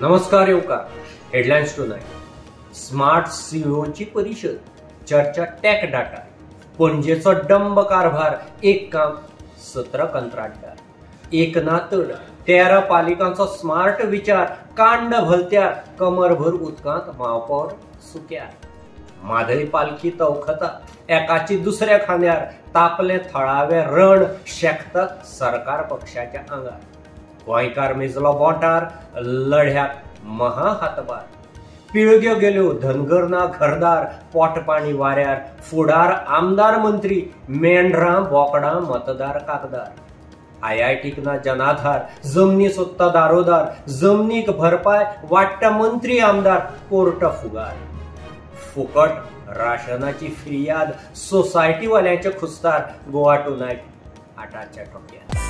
नमस्कार येवकार. Headlines tonight. Smart सीईओची परिषद, चर्चा टॅक डाटा, पणजेचो डंब कारभार, एक काम 17 कंत्राटदार, एक नातड, 13 पालिकांचो स्मार्ट विचार, कांड भलत्यार, कमरभर उदकांत महापौर सुक्यार. मादळी पालखी तवखता, एकाची दुसऱ्या खांद्यार, तापले थळावे रण, शेकता सरकार पक्षाच्या आंगार. गोंयकार मेजलो बोंटार, लढ्याक महा हातभार. पिळग्यो गेल्यो धनगर ना घरदार, पोटपाणी वाऱ्यार, फुडार आमदार मंत्री, मेंढरां बोकडां मतदार कागदार. IITक ना जनाधार, जमनी सोदता दारोदार, जमनीक भरपाय वाडटा मंत्री आमदार, कोर्ट फुगार. फुकट राशनाची फिर्याद, सोसायटी वाल्यांचे खुस्तार. गोवा टुनाइट 8च्या ठोक्यार.